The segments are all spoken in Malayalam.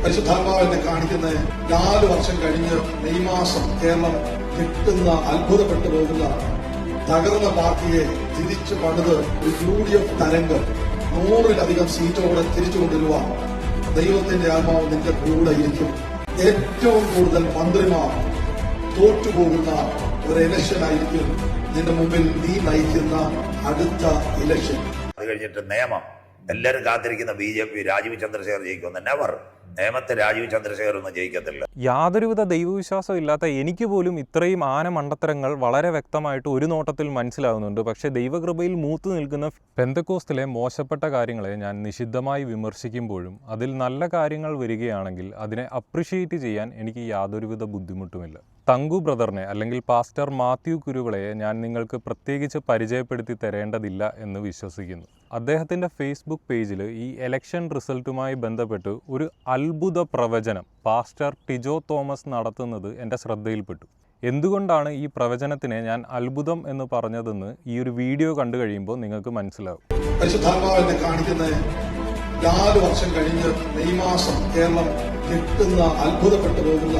പരിശുദ്ധാത്മാവ് എന്നെ കാണിക്കുന്ന 4 വർഷം കഴിഞ്ഞ് മെയ് മാസം കേരളം കിട്ടുന്ന അത്ഭുതപ്പെട്ടു പോകുന്ന തകർന്ന പാർട്ടിയെ തിരിച്ചു പണിത് ഒരു UDF തരംഗം 100-ലധികം സീറ്റോടെ തിരിച്ചു കൊണ്ടുവരുവാൻ ദൈവത്തിന്റെ ആത്മാവ് നിന്റെ കൂടെ ഇരിക്കും. ഏറ്റവും കൂടുതൽ മന്ത്രിമാർ തോറ്റുപോകുന്ന ഒരു ഇലക്ഷൻ ആയിരിക്കും നിന്റെ മുമ്പിൽ നീ നയിക്കുന്ന അടുത്ത ഇലക്ഷൻ. അത് കഴിഞ്ഞിട്ട് നിയമം എല്ലാവരും കാത്തിരിക്കുന്ന BJP രാജീവ് ചന്ദ്രശേഖർ ജയിക്കുമെന്ന്. നെവർ. നിയമത്തെ രാജീവ് ചന്ദ്രശേഖർ ഒന്നും ജയിക്കത്തില്ല. യാതൊരുവിധ ദൈവവിശ്വാസം ഇല്ലാത്ത എനിക്ക് പോലും ഇത്രയും ആന മണ്ടത്തരങ്ങൾ വളരെ വ്യക്തമായിട്ട് ഒരു നോട്ടത്തിൽ മനസ്സിലാവുന്നുണ്ട്. പക്ഷേ ദൈവകൃപയിൽ മൂത്തു നിൽക്കുന്ന പെന്തക്കോസ്തിലെ മോശപ്പെട്ട കാര്യങ്ങളെ ഞാൻ നിശിദ്ധമായി വിമർശിക്കുമ്പോഴും അതിൽ നല്ല കാര്യങ്ങൾ വരികയാണെങ്കിൽ അതിനെ അപ്രിഷിയേറ്റ് ചെയ്യാൻ എനിക്ക് യാതൊരുവിധ ബുദ്ധിമുട്ടുമില്ല. തങ്കു ബ്രദറിനെ അല്ലെങ്കിൽ പാസ്റ്റർ മാത്യു കുരുവിളയെ ഞാൻ നിങ്ങൾക്ക് പ്രത്യേകിച്ച് പരിചയപ്പെടുത്തി തരേണ്ടതില്ല എന്ന് വിശ്വസിക്കുന്നു. അദ്ദേഹത്തിൻ്റെ ഫേസ്ബുക്ക് പേജിൽ ഈ ഇലക്ഷൻ റിസൾട്ടുമായി ബന്ധപ്പെട്ട് ഒരു അത്ഭുത പ്രവചനം പാസ്റ്റർ ടിജോ തോമസ് നടത്തുന്നത് എൻ്റെ ശ്രദ്ധയിൽപ്പെട്ടു. എന്തുകൊണ്ടാണ് ഈ പ്രവചനത്തിനെ ഞാൻ അത്ഭുതം എന്ന് പറഞ്ഞതെന്ന് ഈ ഒരു വീഡിയോ കണ്ടു കഴിയുമ്പോൾ നിങ്ങൾക്ക് മനസ്സിലാവും. പരിശുദ്ധാത്മാവ് എന്നെ കാണിക്കുന്ന 4 വർഷം കഴിഞ്ഞ് മെയ് മാസം കേരളം കിട്ടുന്ന അത്ഭുതപ്പെട്ടു പോകുന്ന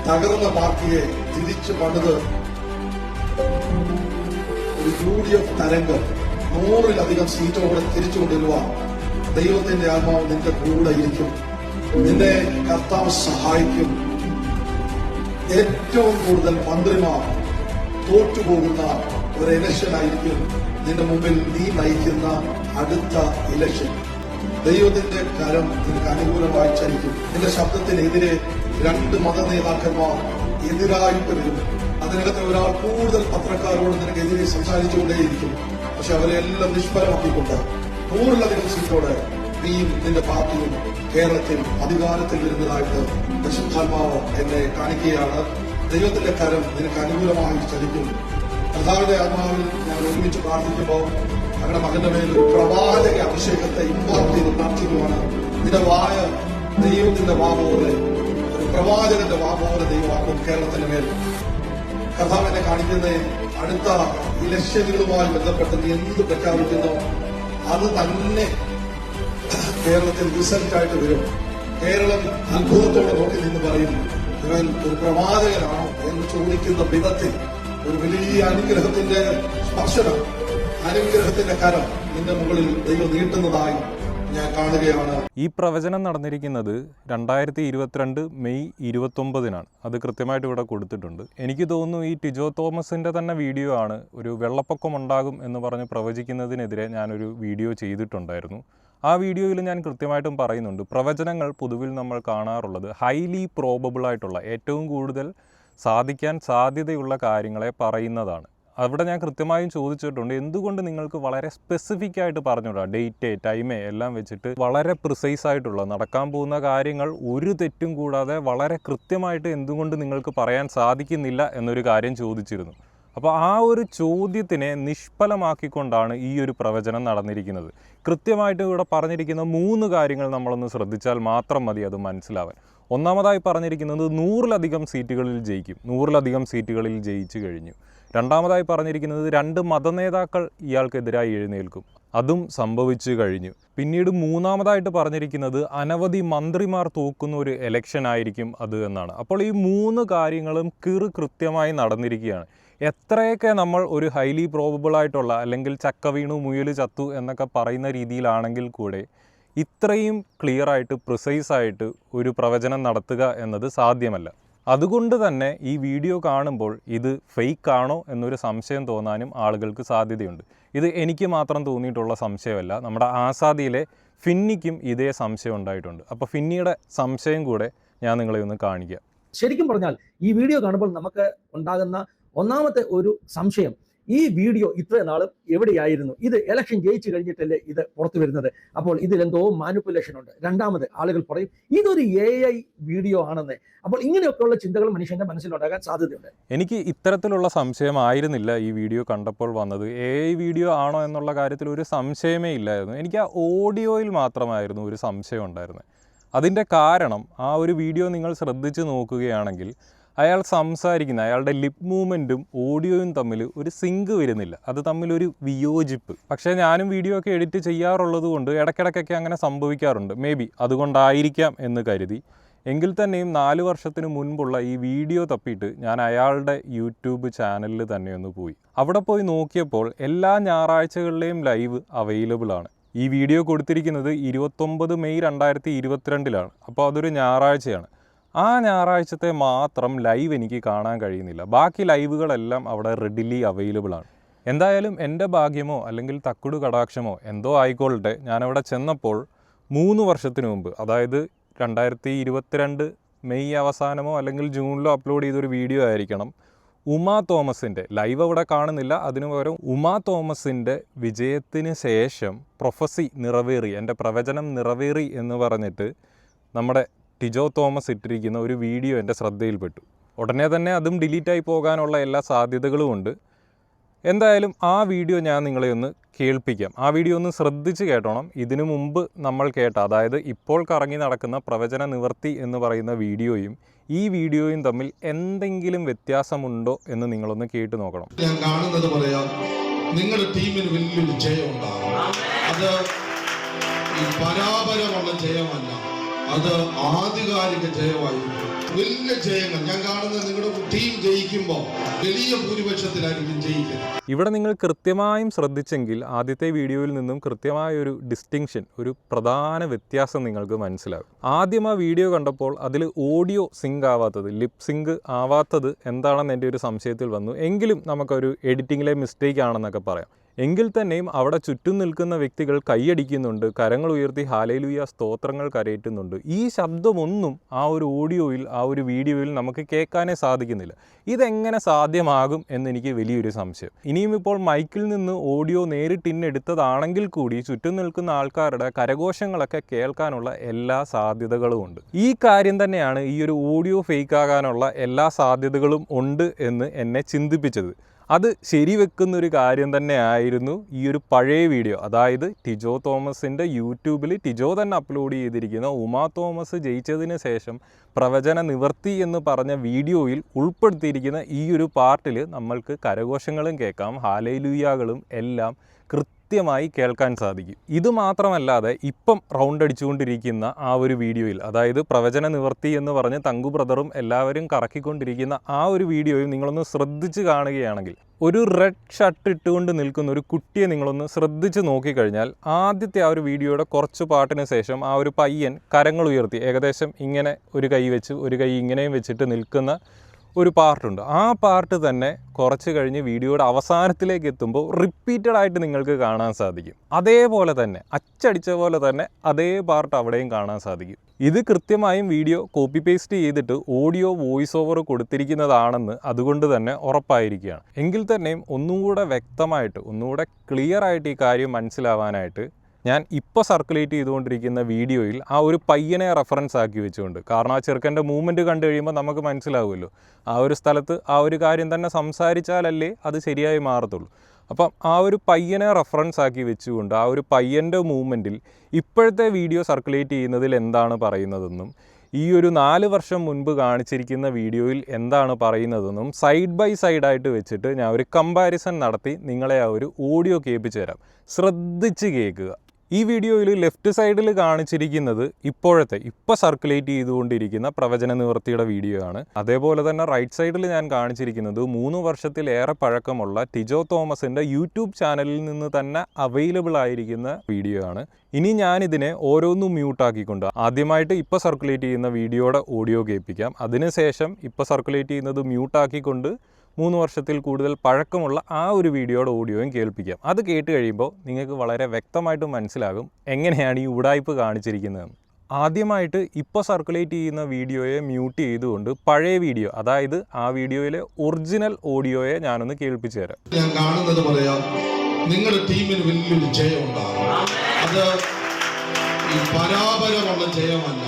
തകർന്ന പാർട്ടിയെ തിരിച്ചു പണിത് ഒരു UDF തരംഗം 100-ലധികം സീറ്റോടെ തിരിച്ചു കൊണ്ടുവരുവാൻ ദൈവത്തിന്റെ ആത്മാവ് നിന്റെ കൂടെ ഇരിക്കും. നിന്നെ കർത്താവ് സഹായിക്കും. ഏറ്റവും കൂടുതൽ മന്ത്രിമാർ തോറ്റുപോകുന്ന ഒരു ഇലക്ഷൻ ആയിരിക്കും നിന്റെ മുമ്പിൽ നീ നയിക്കുന്ന അടുത്ത ഇലക്ഷൻ. ദൈവത്തിന്റെ കരം നിനക്ക് അനുകൂലമായി ചലിക്കും. നിന്റെ ശബ്ദത്തിനെതിരെ 2 മത നേതാക്കന്മാർ എതിരായിട്ട് വരും. അതിനകത്ത് ഒരാൾ കൂടുതൽ പത്രക്കാരോട് നിനക്കെതിരെ സംസാരിച്ചുകൊണ്ടേയിരിക്കും. പക്ഷെ അവരെല്ലാം നിഷ്ഫലമാക്കിക്കൊണ്ട് 100-ലധികം സീറ്റോടെ നീയും നിന്റെ പാർട്ടിയും കേരളത്തിൽ അധികാരത്തിൽ വരുന്നതായിട്ട് പരിശുദ്ധാത്മാവ് എന്നെ കാണിക്കുകയാണ്. ദൈവത്തിന്റെ കരം നിനക്ക് അനുകൂലമായി ചലിക്കും. കർത്താവിന്റെ ആത്മാവിൽ ഞാൻ ഒരുമിച്ച് പ്രാർത്ഥിക്കുമ്പോൾ ഞങ്ങളുടെ മകന്റെ മേൽ ഒരു പ്രവാചക അഭിഷേകത്തെ ഇമ്പാക്ട് ചെയ്ത് പ്രാർത്ഥിക്കുവാണ്. നിന്റെ വായ ദൈവത്തിന്റെ വാ പോലെ, ഒരു പ്രവാചകന്റെ വാ പോലെ ദൈവമാക്കും കേരളത്തിന്റെ മേൽ. കർത്താവ് എന്നെ കാണിക്കുന്ന അടുത്ത ഇലക്ഷനുകളുമായി ബന്ധപ്പെട്ട് നീ എന്ത് പ്രഖ്യാപിക്കുന്നോ അത് തന്നെ കേരളത്തിൽ റിസൾട്ടായിട്ട് വരും. കേരളം അത്ഭുതത്തോടെ നോക്കി നിന്ന് പറയും, ഇവൻ ഒരു പ്രവാചകനാണോ എന്ന് ചോദിക്കുന്ന വിധത്തിൽ ഒരു വലിയ അനുഗ്രഹത്തിന്റെ സ്പർശനം, അനുഗ്രഹത്തിന്റെ കരം നിന്റെ മുകളിൽ ദൈവം നീട്ടുന്നതായി ഞാൻ കാണുകയാണ്. ഈ പ്രവചനം നടന്നിരിക്കുന്നത് 2022 മെയ് 29-നാണ്. അത് കൃത്യമായിട്ട് ഇവിടെ കൊടുത്തിട്ടുണ്ട്. എനിക്ക് തോന്നുന്നു ഈ ടിജോ തോമസിൻ്റെ തന്നെ വീഡിയോ ആണ്. ഒരു വെള്ളപ്പൊക്കം ഉണ്ടാകും എന്ന് പറഞ്ഞ് പ്രവചിക്കുന്നതിനെതിരെ ഞാനൊരു വീഡിയോ ചെയ്തിട്ടുണ്ടായിരുന്നു. ആ വീഡിയോയിൽ ഞാൻ കൃത്യമായിട്ടും പറയുന്നുണ്ട്, പ്രവചനങ്ങൾ പൊതുവിൽ നമ്മൾ കാണാറുള്ളത് ഹൈലി പ്രോബബിൾ ആയിട്ടുള്ള ഏറ്റവും കൂടുതൽ സാധിക്കാൻ സാധ്യതയുള്ള കാര്യങ്ങളെ പറയുന്നതാണ്. അവിടെ ഞാൻ കൃത്യമായും ചോദിച്ചിട്ടുണ്ട്, എന്തുകൊണ്ട് നിങ്ങൾക്ക് വളരെ സ്പെസിഫിക് ആയിട്ട് പറഞ്ഞുകൂടാ, ഡേറ്റ് ടൈമേ എല്ലാം വെച്ചിട്ട് വളരെ പ്രിസൈസ് ആയിട്ടുള്ള നടക്കാൻ പോകുന്ന കാര്യങ്ങൾ ഒരു തെറ്റും കൂടാതെ വളരെ കൃത്യമായിട്ട് എന്തുകൊണ്ട് നിങ്ങൾക്ക് പറയാൻ സാധിക്കുന്നില്ല എന്നൊരു കാര്യം ചോദിച്ചിരുന്നു. അപ്പോൾ ആ ഒരു ചോദ്യത്തിനെ നിഷ്ഫലമാക്കിക്കൊണ്ടാണ് ഈ ഒരു പ്രവചനം നടന്നിരിക്കുന്നത്. കൃത്യമായിട്ട് ഇവിടെ പറഞ്ഞിരിക്കുന്ന 3 കാര്യങ്ങൾ നമ്മളൊന്ന് ശ്രദ്ധിച്ചാൽ മാത്രം മതി അത് മനസ്സിലാവാൻ. ഒന്നാമതായി പറഞ്ഞിരിക്കുന്നത് 100-ലധികം സീറ്റുകളിൽ ജയിക്കും. 100-ലധികം സീറ്റുകളിൽ ജയിച്ചു കഴിഞ്ഞു. രണ്ടാമതായി പറഞ്ഞിരിക്കുന്നത് 2 മതനേതാക്കൾ ഇയാൾക്കെതിരായി എഴുന്നേൽക്കും. അതും സംഭവിച്ചു കഴിഞ്ഞു. പിന്നീട് മൂന്നാമതായിട്ട് പറഞ്ഞിരിക്കുന്നത് അനവധി മന്ത്രിമാർ തോക്കുന്ന ഒരു ഇലക്ഷൻ ആയിരിക്കും അത് എന്നാണ്. അപ്പോൾ ഈ 3 കാര്യങ്ങളും കൃത്യമായി നടന്നിരിക്കുകയാണ്. എത്രയൊക്കെ നമ്മൾ ഒരു ഹൈലി പ്രോബബിൾ ആയിട്ടുള്ള അല്ലെങ്കിൽ ചക്ക വീണു മുയൽ ചത്തു എന്നൊക്കെ പറയുന്ന രീതിയിലാണെങ്കിൽ കൂടെ ഇത്രയും ക്ലിയറായിട്ട് പ്രിസൈസായിട്ട് ഒരു പ്രവചനം നടത്തുക എന്നത് സാധ്യമല്ല. അതുകൊണ്ട് തന്നെ ഈ വീഡിയോ കാണുമ്പോൾ ഇത് ഫേക്ക് ആണോ എന്നൊരു സംശയം തോന്നാനും ആളുകൾക്ക് സാധ്യതയുണ്ട്. ഇത് എനിക്ക് മാത്രം തോന്നിയിട്ടുള്ള സംശയമല്ല, നമ്മുടെ ആസാദിയിലെ ഫിന്നിക്കും ഇതേ സംശയം ഉണ്ടായിട്ടുണ്ട്. അപ്പോൾ ഫിന്നിയുടെ സംശയം കൂടെ ഞാൻ നിങ്ങളെ ഒന്ന് കാണിക്കാം. ശരിക്കും പറഞ്ഞാൽ ഈ വീഡിയോ കാണുമ്പോൾ നമുക്ക് ഉണ്ടാകുന്ന ഒന്നാമത്തെ ഒരു സംശയം, ഈ വീഡിയോ ഇത്രയും നാളും എവിടെയായിരുന്നു? ഇത് ഇലക്ഷൻ ജയിച്ചു കഴിഞ്ഞിട്ടല്ലേ ഇത് പുറത്തു വരുന്നത്? അപ്പോൾ ഇതിലെന്തോ മാനിപ്പുലേഷൻ ഉണ്ട്. രണ്ടാമത് ആളുകൾ പറയും ഇതൊരു AI വീഡിയോ ആണെന്ന്. അപ്പോൾ ഇങ്ങനെയൊക്കെയുള്ള ചിന്തകൾ മനുഷ്യന്റെ മനസ്സിലുണ്ടാകാൻ സാധ്യതയുണ്ട്. എനിക്ക് ഇത്തരത്തിലുള്ള സംശയമായിരുന്നില്ല ഈ വീഡിയോ കണ്ടപ്പോൾ വന്നത്. AI വീഡിയോ ആണോ എന്നുള്ള കാര്യത്തിൽ ഒരു സംശയമേ ഇല്ലായിരുന്നു. എനിക്ക് ആ ഓഡിയോയിൽ മാത്രമായിരുന്നു ഒരു സംശയം ഉണ്ടായിരുന്നത്. അതിൻ്റെ കാരണം ആ ഒരു വീഡിയോ നിങ്ങൾ ശ്രദ്ധിച്ച് നോക്കുകയാണെങ്കിൽ അയാൾ സംസാരിക്കുന്ന അയാളുടെ ലിപ് മൂവ്മെൻറ്റും ഓഡിയോയും തമ്മിൽ ഒരു സിങ്ക് വരുന്നില്ല, അത് തമ്മിലൊരു വിയോജിപ്പ്. പക്ഷേ ഞാനും വീഡിയോ ഒക്കെ എഡിറ്റ് ചെയ്യാറുള്ളത് കൊണ്ട് ഇടയ്ക്കിടയ്ക്കൊക്കെ അങ്ങനെ സംഭവിക്കാറുണ്ട്. മേ ബി അതുകൊണ്ടായിരിക്കാം എന്ന് കരുതി. എങ്കിൽ തന്നെയും 4 വർഷത്തിന് മുൻപുള്ള ഈ വീഡിയോ തപ്പിയിട്ട് ഞാൻ അയാളുടെ യൂട്യൂബ് ചാനലിൽ തന്നെ ഒന്ന് പോയി. അവിടെ പോയി നോക്കിയപ്പോൾ എല്ലാ ഞായറാഴ്ചകളിലെയും ലൈവ് അവൈലബിൾ ആണ്. ഈ വീഡിയോ കൊടുത്തിരിക്കുന്നത് 29 മെയ് 2022 അപ്പോൾ അതൊരു ഞായറാഴ്ചയാണ്. ആ ഞായറാഴ്ചത്തെ മാത്രം ലൈവ് എനിക്ക് കാണാൻ കഴിയുന്നില്ല. ബാക്കി ലൈവുകളെല്ലാം അവിടെ റെഡിലി അവൈലബിൾ ആണ്. എന്തായാലും എൻ്റെ ഭാഗ്യമോ അല്ലെങ്കിൽ തക്കുടു കടാക്ഷമോ എന്തോ ആയിക്കോട്ടെ, ഞാനവിടെ ചെന്നപ്പോൾ 3 വർഷത്തിന് മുമ്പ്, അതായത് 2022 മെയ് അവസാനമോ അല്ലെങ്കിൽ ജൂണിലോ അപ്ലോഡ് ചെയ്തൊരു വീഡിയോ ആയിരിക്കണം, ഉമാ തോമസിൻ്റെ ലൈവ് അവിടെ കാണുന്നില്ല. അതിനു പകരം ഉമാ തോമസിൻ്റെ വിജയത്തിന് ശേഷം പ്രൊഫസി നിറവേറി, എൻ്റെ പ്രവചനം നിറവേറി എന്ന് പറഞ്ഞിട്ട് നമ്മുടെ ടിജോ തോമസ് ഇട്ടിരിക്കുന്ന ഒരു വീഡിയോ എൻ്റെ ശ്രദ്ധയിൽപ്പെട്ടു. ഉടനെ തന്നെ അതും ഡിലീറ്റായി പോകാനുള്ള എല്ലാ സാധ്യതകളും ഉണ്ട്. എന്തായാലും ആ വീഡിയോ ഞാൻ നിങ്ങളെ ഒന്ന് കേൾപ്പിക്കാം. ആ വീഡിയോ ഒന്ന് ശ്രദ്ധിച്ച് കേട്ടോണം. ഇതിനു മുമ്പ് നമ്മൾ കേട്ട, അതായത് ഇപ്പോൾ കറങ്ങി നടക്കുന്ന പ്രവചന നിവർത്തി എന്ന് പറയുന്ന വീഡിയോയും ഈ വീഡിയോയും തമ്മിൽ എന്തെങ്കിലും വ്യത്യാസമുണ്ടോ എന്ന് നിങ്ങളൊന്ന് കേട്ട് നോക്കണം. ഞാൻ കാണുന്നത് പറയാം, നിങ്ങളുടെ ടീമിന് വലിയൊരു ജയം ഉണ്ടാകും. അത് ഈ പരാപരമുള്ള ജയമല്ല, അത് ആധികാരിക ജയമായിരിക്കും. വലിയ ജയങ്ങൾ ഞാൻ കാണുന്നത് നിങ്ങളുടെ ടീം ജയിക്കുമ്പോൾ വലിയ ഭൂരിപക്ഷത്തിലായിരിക്കും ജയിക്കുന്നത്. ഇവിടെ നിങ്ങൾ കൃത്യമായും ശ്രദ്ധിച്ചെങ്കിൽ ആദ്യത്തെ വീഡിയോയിൽ നിന്നും കൃത്യമായൊരു ഡിസ്റ്റിങ്ഷൻ, ഒരു പ്രധാന വ്യത്യാസം നിങ്ങൾക്ക് മനസ്സിലാകും. ആദ്യം ആ വീഡിയോ കണ്ടപ്പോൾ അതിൽ ഓഡിയോ സിങ്ക് ആവാത്തത്, ലിപ് സിങ്ക് ആവാത്തത് എന്താണെന്ന് എൻ്റെ ഒരു സംശയത്തിൽ വന്നു. എങ്കിലും നമുക്കൊരു എഡിറ്റിങ്ങിലെ മിസ്റ്റേക്ക് ആണെന്നൊക്കെ പറയാം. എങ്കിൽ തന്നെയും അവിടെ ചുറ്റും നിൽക്കുന്ന വ്യക്തികൾ കൈയടിക്കുന്നുണ്ട്, കരങ്ങൾ ഉയർത്തി ഹല്ലേലൂയ സ്തോത്രങ്ങൾ കരയറ്റുന്നുണ്ട്. ഈ ശബ്ദമൊന്നും ആ ഒരു ഓഡിയോയിൽ, ആ ഒരു വീഡിയോയിൽ നമുക്ക് കേൾക്കാനേ സാധിക്കുന്നില്ല. ഇതെങ്ങനെ സാധ്യമാകും എന്നെനിക്ക് വലിയൊരു സംശയം. ഇനിയും ഇപ്പോൾ മൈക്കിൽ നിന്ന് ഓഡിയോ നേരിട്ട് ഇന്നെടുത്തതാണെങ്കിൽ കൂടി ചുറ്റും നിൽക്കുന്ന ആൾക്കാരുടെ കരഘോഷങ്ങളൊക്കെ കേൾക്കാനുള്ള എല്ലാ സാധ്യതകളും ഉണ്ട്. ഈ കാര്യം തന്നെയാണ് ഈ ഒരു ഓഡിയോ ഫേക്ക് ആകാനുള്ള എല്ലാ സാധ്യതകളും ഉണ്ട് എന്ന് എന്നെ ചിന്തിപ്പിച്ചത്. അത് ശരിവെക്കുന്നൊരു കാര്യം തന്നെ ആയിരുന്നു ഈ ഒരു പഴയ വീഡിയോ, അതായത് ടിജോ തോമസിൻ്റെ യൂട്യൂബിൽ ടിജോ തന്നെ അപ്ലോഡ് ചെയ്തിരിക്കുന്ന ഉമാ തോമസ് ജയിച്ചതിന് ശേഷം പ്രവചന നിവർത്തി എന്ന് പറഞ്ഞ വീഡിയോയിൽ ഉൾപ്പെടുത്തിയിരിക്കുന്ന ഈ ഒരു പാർട്ടിൽ നമ്മൾക്ക് കരഘോഷങ്ങളും കേൾക്കാം, ഹല്ലേലൂയകളും എല്ലാം കൃത്യമായി കേൾക്കാൻ സാധിക്കും. ഇത് മാത്രമല്ലാതെ ഇപ്പം റൗണ്ട് അടിച്ചുകൊണ്ടിരിക്കുന്ന ആ ഒരു വീഡിയോയിൽ, അതായത് പ്രവചന നിവർത്തി എന്ന് പറഞ്ഞ് തങ്കു ബ്രദറും എല്ലാവരും കറക്കിക്കൊണ്ടിരിക്കുന്ന ആ ഒരു വീഡിയോയും നിങ്ങളൊന്ന് ശ്രദ്ധിച്ച് കാണുകയാണെങ്കിൽ, ഒരു റെഡ് ഷർട്ട് ഇട്ടുകൊണ്ട് നിൽക്കുന്ന ഒരു കുട്ടിയെ നിങ്ങളൊന്ന് ശ്രദ്ധിച്ച് നോക്കിക്കഴിഞ്ഞാൽ ആദ്യത്തെ ആ ഒരു വീഡിയോയുടെ കുറച്ച് പാട്ടിന് ശേഷം ആ ഒരു പയ്യൻ കരങ്ങൾ ഉയർത്തി ഏകദേശം ഇങ്ങനെ ഒരു കൈ വെച്ച് ഒരു കൈ ഇങ്ങനെയും വെച്ചിട്ട് നിൽക്കുന്ന ഒരു പാർട്ടുണ്ട്. ആ പാർട്ട് തന്നെ കുറച്ച് കഴിഞ്ഞ് വീഡിയോയുടെ അവസാനത്തിലേക്ക് എത്തുമ്പോൾ റിപ്പീറ്റഡ് ആയിട്ട് നിങ്ങൾക്ക് കാണാൻ സാധിക്കും. അതേപോലെ തന്നെ അച്ചടിച്ച പോലെ തന്നെ അതേ പാർട്ട് അവിടെയും കാണാൻ സാധിക്കും. ഇത് കൃത്യമായും വീഡിയോ കോപ്പി പേസ്റ്റ് ചെയ്തിട്ട് ഓഡിയോ വോയിസ് ഓവർ കൊടുത്തിരിക്കുന്നതാണെന്ന് അതുകൊണ്ട് തന്നെ ഉറപ്പായിരിക്കുകയാണ്. എങ്കിൽ തന്നെയും ഒന്നുകൂടെ വ്യക്തമായിട്ട്, ഒന്നുകൂടെ ക്ലിയർ ആയിട്ട് ഈ കാര്യം മനസ്സിലാവാനായിട്ട് ഞാൻ ഇപ്പോൾ സർക്കുലേറ്റ് ചെയ്തുകൊണ്ടിരിക്കുന്ന വീഡിയോയിൽ ആ ഒരു പയ്യനെ റെഫറൻസ് ആക്കി വെച്ചുകൊണ്ട്, കാരണം ആ ചെറുക്കൻ്റെ മൂവ്മെൻറ്റ് കണ്ടു കഴിയുമ്പോൾ നമുക്ക് മനസ്സിലാവുമല്ലോ ആ ഒരു സ്ഥലത്ത് ആ ഒരു കാര്യം തന്നെ സംസാരിച്ചാലല്ലേ അത് ശരിയായി മാറത്തുള്ളൂ. അപ്പം ആ ഒരു പയ്യനെ റെഫറൻസ് ആക്കി വെച്ചുകൊണ്ട് ആ ഒരു പയ്യൻ്റെ മൂവ്മെൻറ്റിൽ ഇപ്പോഴത്തെ വീഡിയോ സർക്കുലേറ്റ് ചെയ്യുന്നതിൽ എന്താണ് പറയുന്നതെന്നും ഈ ഒരു 4 വർഷം മുൻപ് കാണിച്ചിരിക്കുന്ന വീഡിയോയിൽ എന്താണ് പറയുന്നതെന്നും സൈഡ് ബൈ സൈഡായിട്ട് വെച്ചിട്ട് ഞാൻ ഒരു കമ്പാരിസൺ നടത്തി നിങ്ങളെ ആ ഒരു ഓഡിയോ കേൾപ്പിച്ചു തരാം. ശ്രദ്ധിച്ച് കേൾക്കുക. ഈ വീഡിയോയിൽ ലെഫ്റ്റ് സൈഡിൽ കാണിച്ചിരിക്കുന്നത് ഇപ്പോൾ സർക്കുലേറ്റ് ചെയ്തുകൊണ്ടിരിക്കുന്ന പ്രവചന നിവർത്തിയുടെ വീഡിയോ ആണ്. അതേപോലെ തന്നെ റൈറ്റ് സൈഡിൽ ഞാൻ കാണിച്ചിരിക്കുന്നത് 3 വർഷത്തിലേറെ പഴക്കമുള്ള ടിജോ തോമസിൻ്റെ യൂട്യൂബ് ചാനലിൽ നിന്ന് തന്നെ അവൈലബിൾ ആയിരിക്കുന്ന വീഡിയോ ആണ്. ഇനി ഞാനിതിനെ ഓരോന്നും മ്യൂട്ടാക്കിക്കൊണ്ട് ആദ്യമായിട്ട് ഇപ്പോൾ സർക്കുലേറ്റ് ചെയ്യുന്ന വീഡിയോയുടെ ഓഡിയോ കേൾപ്പിക്കാം. അതിനുശേഷം ഇപ്പോൾ സർക്കുലേറ്റ് ചെയ്യുന്നത് മ്യൂട്ടാക്കിക്കൊണ്ട് 3 വർഷത്തിൽ കൂടുതൽ പഴക്കമുള്ള ആ ഒരു വീഡിയോയുടെ ഓഡിയോയും കേൾപ്പിക്കാം. അത് കേട്ട് കഴിയുമ്പോൾ നിങ്ങൾക്ക് വളരെ വ്യക്തമായിട്ട് മനസ്സിലാകും എങ്ങനെയാണ് ഈ ഉടായ്പ് കാണിച്ചിരിക്കുന്നതെന്ന്. ആദ്യമായിട്ട് ഇപ്പോൾ സർക്കുലേറ്റ് ചെയ്യുന്ന വീഡിയോയെ മ്യൂട്ട് ചെയ്തുകൊണ്ട് പഴയ വീഡിയോ, അതായത് ആ വീഡിയോയിലെ ഒറിജിനൽ ഓഡിയോയെ ഞാനൊന്ന് കേൾപ്പിച്ചു തരാം. ഞാൻ കാണുന്നത് പറയാം, നിങ്ങളുടെ ടീമിന് വലിയൊരു ജയം ഉണ്ടാകും. അത് ഈ പരാപരമുള്ള ജയമല്ല,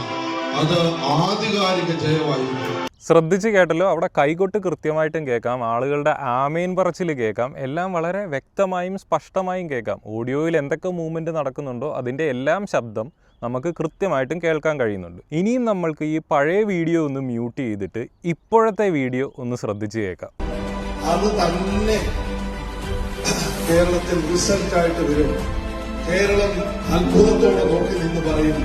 അത് ആധികാരിക ജയമായിരിക്കും. ശ്രദ്ധിച്ച് കേട്ടല്ലോ, അവിടെ കൈകൊട്ട് കൃത്യമായിട്ടും കേൾക്കാം, ആളുകളുടെ ആമേൻ പറച്ചിൽ കേൾക്കാം, എല്ലാം വളരെ വ്യക്തമായും സ്പഷ്ടമായും കേൾക്കാം. ഓഡിയോയിൽ എന്തൊക്കെ മൂവ്മെൻറ്റ് നടക്കുന്നുണ്ടോ അതിൻ്റെ എല്ലാം ശബ്ദം നമുക്ക് കൃത്യമായിട്ടും കേൾക്കാൻ കഴിയുന്നുണ്ട്. ഇനിയും നമ്മൾക്ക് ഈ പഴയ വീഡിയോ ഒന്ന് മ്യൂട്ട് ചെയ്തിട്ട് ഇപ്പോഴത്തെ വീഡിയോ ഒന്ന് ശ്രദ്ധിച്ച് കേൾക്കാം. അത് തന്നെ കേരളത്തിൽ റിസൾട്ടായിട്ട് വരും. കേരളം അത്ഭുതത്തോടെ നോക്കി നിന്ന് പറയും,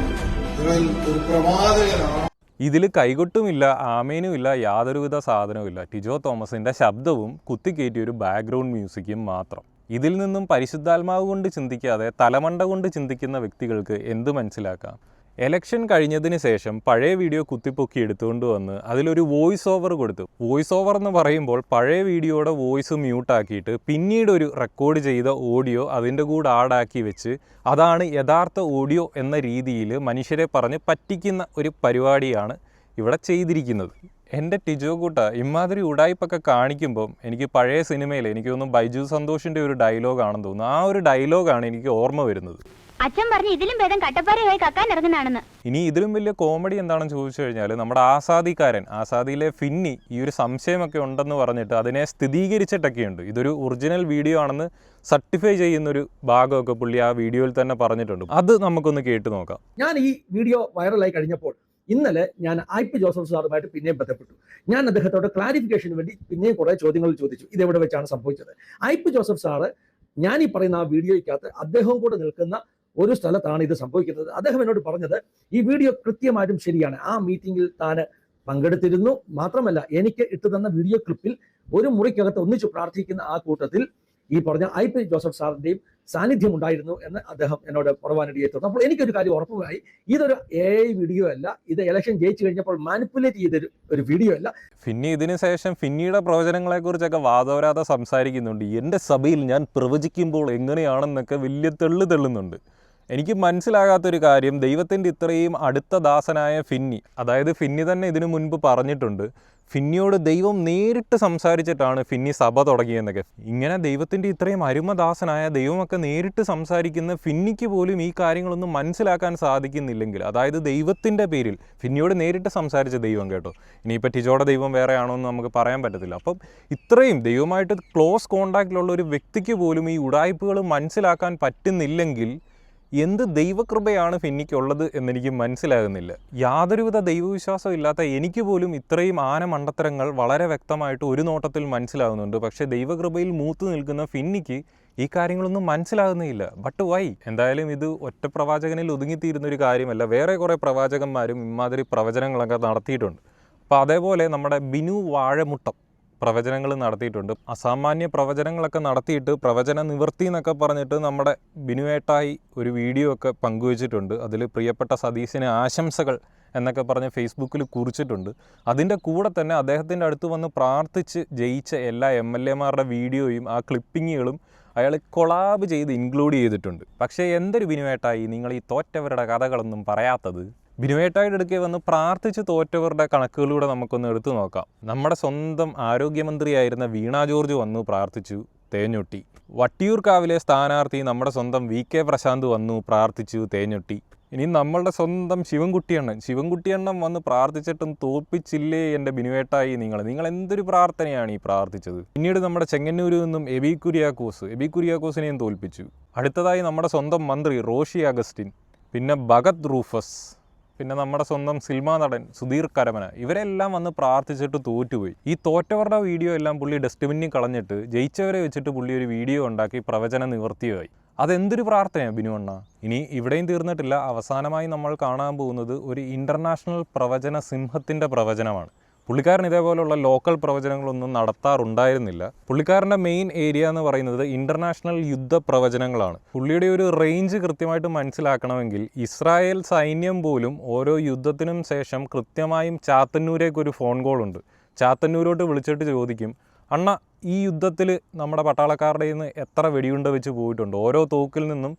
ഇവൻ ഒരു പ്രവാചകനാണ്. ഇതിൽ കൈകൊട്ടുമില്ല, ആമേനുമില്ല, യാതൊരുവിധ സാധനവുമില്ല. ടിജോ തോമസിൻ്റെ ശബ്ദവും കുത്തിക്കയറ്റിയൊരു ബാക്ക്ഗ്രൗണ്ട് മ്യൂസിക്കും മാത്രം. ഇതിൽ നിന്നും പരിശുദ്ധാത്മാവ് കൊണ്ട് ചിന്തിക്കാതെ തലമണ്ട കൊണ്ട് ചിന്തിക്കുന്ന വ്യക്തികൾക്ക് എന്ത് മനസ്സിലാക്കാം? എലക്ഷൻ കഴിഞ്ഞതിന് ശേഷം പഴയ വീഡിയോ കുത്തിപ്പൊക്കി എടുത്തുകൊണ്ട് വന്ന് അതിലൊരു വോയിസ് ഓവർ കൊടുത്തു. വോയിസ് ഓവർ എന്ന് പറയുമ്പോൾ പഴയ വീഡിയോയുടെ വോയിസ് മ്യൂട്ടാക്കിയിട്ട് പിന്നീട് ഒരു റെക്കോർഡ് ചെയ്ത ഓഡിയോ അതിൻ്റെ കൂടെ ആഡാക്കി വെച്ച് അതാണ് യഥാർത്ഥ ഓഡിയോ എന്ന രീതിയിൽ മനുഷ്യരെ പറഞ്ഞ് പറ്റിക്കുന്ന ഒരു പരിപാടിയാണ് ഇവിടെ ചെയ്തിരിക്കുന്നത്. എൻ്റെ ടിജോ കൂട്ട ഇമാതിരി ഉടായ്പൊക്കെ കാണിക്കുമ്പം എനിക്ക് പഴയ സിനിമയിൽ എനിക്ക് തോന്നുന്നു ബൈജു സന്തോഷിൻ്റെ ഒരു ഡയലോഗാണെന്ന് തോന്നുന്നു. ആ ഒരു ഡയലോഗാണ് എനിക്ക് ഓർമ്മ വരുന്നത്. അച്ഛൻ പറഞ്ഞു ഇതിലും ഭേദം കട്ടപ്പാറയായി കക്കാൻ ഇറങ്ങുന്നതാണെന്ന്. ഇനി ഇതിലും വലിയ കോമഡി എന്താണെന്ന് ചോദിച്ചു കഴിഞ്ഞാൽ നമ്മുടെ ആസാദിയിലെ ഫിന്നി ഈ ഒരു സംശയമൊക്കെ ഉണ്ടെന്ന് പറഞ്ഞിട്ട് അതിനെ സ്ഥിരീകരിച്ചിട്ടൊക്കെയുണ്ട്. ഇതൊരു ഒറിജിനൽ വീഡിയോ ആണെന്ന് സർട്ടിഫൈ ചെയ്യുന്നൊരു ഭാഗമൊക്കെ പുള്ളി ആ വീഡിയോയിൽ തന്നെ പറഞ്ഞിട്ടുണ്ട്. അത് നമുക്കൊന്ന് കേട്ട് നോക്കാം. ഞാൻ ഈ വീഡിയോ വൈറലായി കഴിഞ്ഞപ്പോൾ ഇന്നലെ ഞാൻ IP ജോസഫ് സാറുമായിട്ട് പിന്നെയും ബന്ധപ്പെട്ടു. ഞാൻ അദ്ദേഹത്തോട് ക്ലാരിഫിക്കേഷന് വേണ്ടി പിന്നെയും കുറേ ചോദ്യങ്ങൾ ചോദിച്ചു. ഇതെവിടെ വെച്ചാണ് സംഭവിച്ചത്? IP ജോസഫ് സാറ് ഞാൻ ഈ പറയുന്ന ആ വീഡിയോയ്ക്കകത്ത് അദ്ദേഹവും കൂടെ നിൽക്കുന്ന ഒരു സ്ഥലത്താണ് ഇത് സംഭവിക്കുന്നത്. അദ്ദേഹം എന്നോട് പറഞ്ഞത് ഈ വീഡിയോ കൃത്യമായിട്ടും ശരിയാണ്. ആ മീറ്റിംഗിൽ താൻ പങ്കെടുത്തിരുന്നു. മാത്രമല്ല എനിക്ക് ഇട്ടു തന്ന വീഡിയോ ക്ലിപ്പിൽ ഒരു മുറിക്കകത്ത് ഒന്നിച്ചു പ്രാർത്ഥിക്കുന്ന ആ കൂട്ടത്തിൽ ഈ പറഞ്ഞ IP ജോസഫ് സാറിന്റെയും സാന്നിധ്യം ഉണ്ടായിരുന്നു എന്ന് അദ്ദേഹം എന്നോട് പറവാനിടയെ തുടർന്നു. അപ്പോൾ എനിക്കൊരു കാര്യം ഉറപ്പുമായി, ഇതൊരു AI വീഡിയോ അല്ല, ഇത് ഇലക്ഷൻ ജയിച്ചു കഴിഞ്ഞപ്പോൾ മാനിപ്പുലേറ്റ് ചെയ്തൊരു ഒരു വീഡിയോ അല്ല. ഫിന്നി ഇതിന് ശേഷം ഫിന്നിയുടെ പ്രവചനങ്ങളെക്കുറിച്ചൊക്കെ വാദോരാതെ സംസാരിക്കുന്നുണ്ട്. എൻ്റെ സഭയിൽ ഞാൻ പ്രവചിക്കുമ്പോൾ എങ്ങനെയാണെന്നൊക്കെ വലിയ തെള്ളുന്നുണ്ട്. എനിക്ക് മനസ്സിലാകാത്തൊരു കാര്യം, ദൈവത്തിൻ്റെ ഇത്രയും അടുത്ത ദാസനായ ഫിന്നി, അതായത് ഫിന്നി തന്നെ ഇതിനു മുൻപ് പറഞ്ഞിട്ടുണ്ട്, ഫിന്നിയോട് ദൈവം നേരിട്ട് സംസാരിച്ചിട്ടാണ് ഫിന്നി സഭ തുടങ്ങിയെന്നൊക്കെ. ഇങ്ങനെ ദൈവത്തിൻ്റെ ഇത്രയും അരുമദാസനായ ദൈവമൊക്കെ നേരിട്ട് സംസാരിക്കുന്ന ഫിന്നിക്ക് പോലും ഈ കാര്യങ്ങളൊന്നും മനസ്സിലാക്കാൻ സാധിക്കുന്നില്ലെങ്കിൽ, അതായത് ദൈവത്തിൻ്റെ പേരിൽ ഫിന്നിയോട് നേരിട്ട് സംസാരിച്ച ദൈവം കേട്ടോ, ഇനിയിപ്പോൾ ടിജോയുടെ ദൈവം വേറെ ആണോ എന്ന് നമുക്ക് പറയാൻ പറ്റത്തില്ല. അപ്പം ഇത്രയും ദൈവമായിട്ട് ക്ലോസ് കോണ്ടാക്റ്റിലുള്ള ഒരു വ്യക്തിക്ക് പോലും ഈ ഉടായ്പകൾ മനസ്സിലാക്കാൻ പറ്റുന്നില്ലെങ്കിൽ എന്ത് ദൈവകൃപയാണ് ഫിന്നിക്കുള്ളത് എന്നെനിക്ക് മനസ്സിലാകുന്നില്ല. യാതൊരുവിധ ദൈവവിശ്വാസം ഇല്ലാത്ത എനിക്ക് പോലും ഇത്രയും ആനമണ്ടത്തരങ്ങൾ വളരെ വ്യക്തമായിട്ട് ഒരു നോട്ടത്തിൽ മനസ്സിലാകുന്നുണ്ട്. പക്ഷേ ദൈവകൃപയിൽ മൂത്തു നിൽക്കുന്ന ഫിന്നിക്ക് ഈ കാര്യങ്ങളൊന്നും മനസ്സിലാകുന്നില്ല. But why? എന്തായാലും ഇത് ഒറ്റ പ്രവാചകനിൽ ഒതുങ്ങിത്തീരുന്നൊരു കാര്യമല്ല. വേറെ കുറേ പ്രവാചകന്മാരും ഇമാതിരി പ്രവചനങ്ങളൊക്കെ നടത്തിയിട്ടുണ്ട്. അപ്പോൾ അതേപോലെ നമ്മുടെ ബിനു വാഴമുട്ടം പ്രവചനങ്ങൾ നടത്തിയിട്ടുണ്ട്. അസാമാന്യ പ്രവചനങ്ങളൊക്കെ നടത്തിയിട്ട് പ്രവചന നിവൃത്തി എന്നൊക്കെ പറഞ്ഞിട്ട് നമ്മുടെ ബിനുവേട്ടായി ഒരു വീഡിയോ ഒക്കെ പങ്കുവച്ചിട്ടുണ്ട്. അതിൽ പ്രിയപ്പെട്ട സതീശിന് ആശംസകൾ എന്നൊക്കെ പറഞ്ഞ് ഫേസ്ബുക്കിൽ കുറിച്ചിട്ടുണ്ട്. അതിൻ്റെ കൂടെ തന്നെ അദ്ദേഹത്തിൻ്റെ അടുത്ത് വന്ന് പ്രാർത്ഥിച്ച് ജയിച്ച എല്ലാ MLA മാരുടെ വീഡിയോയും ആ ക്ലിപ്പിങ്ങുകളും അയാൾ കൊളാബ് ചെയ്ത് ഇൻക്ലൂഡ് ചെയ്തിട്ടുണ്ട്. പക്ഷേ എന്തൊരു ബിനുവേട്ടായി നിങ്ങൾ ഈ തോറ്റവരുടെ കഥകളൊന്നും പറയാത്തത്? ബിനുവേട്ടായുടെ അടുക്കെ വന്ന് പ്രാർത്ഥിച്ച് തോറ്റവരുടെ കണക്കുകളിലൂടെ നമുക്കൊന്ന് എടുത്തു നോക്കാം. നമ്മുടെ സ്വന്തം ആരോഗ്യമന്ത്രിയായിരുന്ന വീണ ജോർജ് വന്നു പ്രാർത്ഥിച്ചു, തേഞ്ഞൊട്ടി. വട്ടിയൂർക്കാവിലെ സ്ഥാനാർത്ഥി നമ്മുടെ സ്വന്തം VK പ്രശാന്ത് വന്നു പ്രാർത്ഥിച്ചു, തേഞ്ഞൊട്ടി. ഇനി നമ്മളുടെ സ്വന്തം ശിവൻകുട്ടിയണ്ണൻ വന്ന് പ്രാർത്ഥിച്ചിട്ടും തോൽപ്പിച്ചില്ലേ എൻ്റെ ബിനുവേട്ടായി നിങ്ങൾ എന്തൊരു പ്രാർത്ഥനയാണ് ഈ പ്രാർത്ഥിച്ചത്. പിന്നീട് നമ്മുടെ ചെങ്ങന്നൂരിൽ നിന്നും എബി കുര്യാക്കോസിനെയും തോൽപ്പിച്ചു. അടുത്തതായി നമ്മുടെ സ്വന്തം മന്ത്രി റോഷി അഗസ്റ്റിൻ, പിന്നെ ഭഗത് റൂഫസ്, പിന്നെ നമ്മുടെ സ്വന്തം സിനിമാ നടൻ സുധീർ കരമന, ഇവരെല്ലാം വന്ന് പ്രാർത്ഥിച്ചിട്ട് തോറ്റുപോയി. ഈ തോറ്റവരുടെ വീഡിയോ എല്ലാം പുള്ളി ഡസ്റ്റ്ബിന്നിൽ കളഞ്ഞിട്ട് ജയിച്ചവരെ വെച്ചിട്ട് പുള്ളി ഒരു വീഡിയോ ഉണ്ടാക്കി പ്രവചന നിവർത്തിയായി. അതെന്തൊരു പ്രാർത്ഥനയാണ് ബിനുവണ്ണ. ഇനി ഇവിടെയും തീർന്നിട്ടില്ല. അവസാനമായി നമ്മൾ കാണാൻ പോകുന്നത് ഒരു ഇൻ്റർനാഷണൽ പ്രവചന സിംഹത്തിൻ്റെ പ്രവചനമാണ്. പുള്ളിക്കാരൻ ഇതേപോലുള്ള ലോക്കൽ പ്രവചനങ്ങളൊന്നും നടത്താറുണ്ടായിരുന്നില്ല. പുള്ളിക്കാരൻ്റെ മെയിൻ ഏരിയ എന്ന് പറയുന്നത് ഇൻ്റർനാഷണൽ യുദ്ധ പ്രവചനങ്ങളാണ്. പുള്ളിയുടെ ഒരു റേഞ്ച് കൃത്യമായിട്ട് മനസ്സിലാക്കണമെങ്കിൽ ഇസ്രായേൽ സൈന്യം പോലും ഓരോ യുദ്ധത്തിനും ശേഷം കൃത്യമായും ചാത്തന്നൂരേക്കൊരു ഫോൺ കോൾ ഉണ്ട്. ചാത്തന്നൂരോട്ട് വിളിച്ചിട്ട് ചോദിക്കും, അണ്ണ ഈ യുദ്ധത്തിൽ നമ്മുടെ പട്ടാളക്കാരുടെ നിന്ന് എത്ര വെടിയുണ്ട വെച്ച് പോയിട്ടുണ്ട്, ഓരോ തോക്കിൽ നിന്നും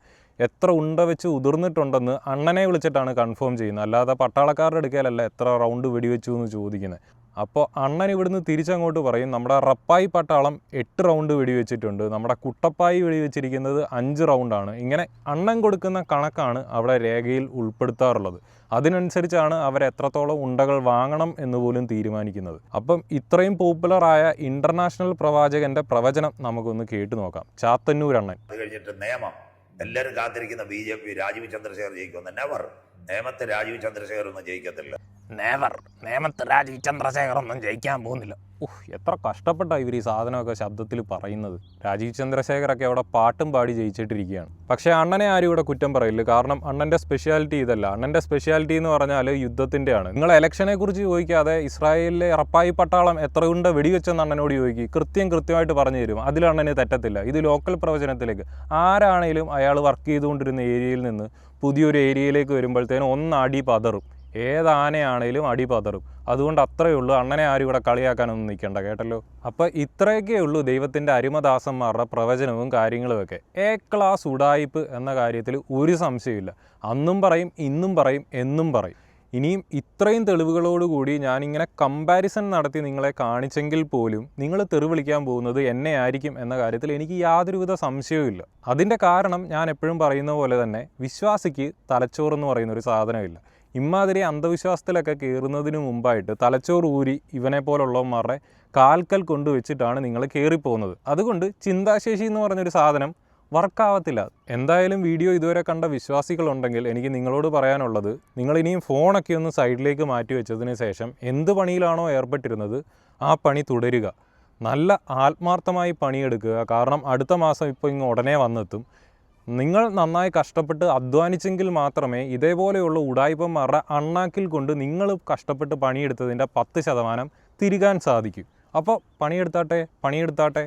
എത്ര ഉണ്ട വെച്ച് ഉതിർന്നിട്ടുണ്ടെന്ന് അണ്ണനെ വിളിച്ചിട്ടാണ് കൺഫേം ചെയ്യുന്നത്. അല്ലാതെ പട്ടാളക്കാരുടെ അടുക്കലല്ല എത്ര റൗണ്ട് വെടിവെച്ചു എന്ന് ചോദിക്കുന്നത്. അപ്പോൾ അണ്ണൻ ഇവിടുന്ന് തിരിച്ചങ്ങോട്ട് പറയും, നമ്മുടെ റപ്പായി പട്ടാളം 8 റൗണ്ട് വെടിവെച്ചിട്ടുണ്ട്, നമ്മുടെ കുട്ടപ്പായി വെടിവെച്ചിരിക്കുന്നത് 5 റൗണ്ടാണ്. ഇങ്ങനെ അണ്ണൻ കൊടുക്കുന്ന കണക്കാണ് അവിടെ രേഖയിൽ ഉൾപ്പെടുത്താറുള്ളത്. അതിനനുസരിച്ചാണ് അവരെത്രത്തോളം ഉണ്ടകൾ വാങ്ങണം എന്ന് പോലും തീരുമാനിക്കുന്നത്. അപ്പം ഇത്രയും പോപ്പുലറായ ഇൻ്റർനാഷണൽ പ്രവാചകൻ്റെ പ്രവചനം നമുക്കൊന്ന് കേട്ടു നോക്കാം. ചാത്തന്നൂർ അണ്ണൻ. അത് കഴിഞ്ഞിട്ട് നിയമം എല്ലാവരും കാത്തിരിക്കുന്ന BJP രാജീവ് ചന്ദ്രശേഖർ ജയിക്കുമെന്ന് നെവർ. നേമത്ത് രാജീവ് ചന്ദ്രശേഖർ ഒന്നും ജയിക്കത്തില്ല. നേമത്ത് രാജീവ് ചന്ദ്രശേഖർ ഒന്നും ജയിക്കാൻ പോകുന്നില്ല. എത്ര കഷ്ടപ്പെട്ടാണ് ഇവർ ഈ സാധനമൊക്കെ ശബ്ദത്തിൽ പറയുന്നത്. രാജീവ് ചന്ദ്രശേഖരൊക്കെ അവിടെ പാട്ടും പാടി ജയിച്ചിട്ടിരിക്കുകയാണ്. പക്ഷേ അണ്ണനെ ആരും ഇവിടെ കുറ്റം പറയില്ല. കാരണം അണ്ണൻ്റെ സ്പെഷ്യാലിറ്റി ഇതല്ല. അണ്ണൻ്റെ സ്പെഷ്യാലിറ്റി എന്ന് പറഞ്ഞാൽ യുദ്ധത്തിൻ്റെയാണ്. നിങ്ങൾ ഇലക്ഷനെ കുറിച്ച് ചോദിക്കാതെ ഇസ്രായേലിലെ റപ്പായി പട്ടാളം എത്ര കൊണ്ട് വെടിവെച്ചെന്ന് അണ്ണനോട് ചോദിക്കും. കൃത്യമായിട്ട് പറഞ്ഞു തരും. അതിൽ അണ്ണന് തെറ്റത്തില്ല. ഇത് ലോക്കൽ പ്രവചനത്തിലേക്ക് ആരാണേലും അയാൾ വർക്ക് ചെയ്തുകൊണ്ടിരുന്ന ഏരിയയിൽ നിന്ന് പുതിയൊരു ഏരിയയിലേക്ക് വരുമ്പോഴത്തേനും ഒന്നടി പതറും. ഏതാനയാണേലും അടി പതറും. അതുകൊണ്ട് അത്രയേ ഉള്ളൂ. അണ്ണനെ ആരും ഇവിടെ കളിയാക്കാനൊന്നും നിൽക്കണ്ട, കേട്ടല്ലോ. അപ്പോൾ ഇത്രയൊക്കെ ഉള്ളൂ ദൈവത്തിൻ്റെ അരിമദാസന്മാരുടെ പ്രവചനവും കാര്യങ്ങളുമൊക്കെ. എ ക്ലാസ് ഉഡായിപ്പ് എന്ന കാര്യത്തിൽ ഒരു സംശയമില്ല. അന്നും പറയും, ഇന്നും പറയും, എന്നും പറയും. ഇനിയും ഇത്രയും തെളിവുകളോടുകൂടി ഞാനിങ്ങനെ കമ്പാരിസൺ നടത്തി നിങ്ങളെ കാണിച്ചെങ്കിൽ പോലും നിങ്ങൾ തെറി വിളിക്കാൻ പോകുന്നത് എന്നെ ആയിരിക്കും എന്ന കാര്യത്തിൽ എനിക്ക് യാതൊരുവിധ സംശയവുമില്ല. അതിൻ്റെ കാരണം ഞാൻ എപ്പോഴും പറയുന്ന പോലെ തന്നെ വിശ്വാസിക്ക് തലച്ചോറെന്ന് പറയുന്നൊരു സാധനമില്ല. ഇമ്മാതിരി അന്ധവിശ്വാസത്തിലൊക്കെ കയറുന്നതിന് മുമ്പായിട്ട് തലച്ചോറ് ഊരി ഇവനെ പോലുള്ളവന്മാരുടെ കാൽക്കൽ കൊണ്ടുവച്ചിട്ടാണ് നിങ്ങൾ കയറിപ്പോകുന്നത്. അതുകൊണ്ട് ചിന്താശേഷി എന്ന് പറഞ്ഞൊരു സാധനം വർക്കാവത്തില്ല. എന്തായാലും വീഡിയോ ഇതുവരെ കണ്ട വിശ്വാസികളുണ്ടെങ്കിൽ എനിക്ക് നിങ്ങളോട് പറയാനുള്ളത്, നിങ്ങളിനിയും ഫോണൊക്കെ ഒന്ന് സൈഡിലേക്ക് മാറ്റി വെച്ചതിന് ശേഷം എന്ത് പണിയിലാണോ ഏർപ്പെട്ടിരുന്നത് ആ പണി തുടരുക. നല്ല ആത്മാർത്ഥമായി പണിയെടുക്കുക. കാരണം അടുത്ത മാസം ഇപ്പോൾ ഉടനെ വന്നെത്തും. നിങ്ങൾ നന്നായി കഷ്ടപ്പെട്ട് അധ്വാനിച്ചെങ്കിൽ മാത്രമേ ഇതേപോലെയുള്ള ഉടായിപ്പന്മാരുടെ അണ്ണാക്കിൽ കൊണ്ട് നിങ്ങൾ കഷ്ടപ്പെട്ട് പണിയെടുത്തതിൻ്റെ 10% തിരികാൻ സാധിക്കൂ. അപ്പോൾ പണിയെടുത്താട്ടെ.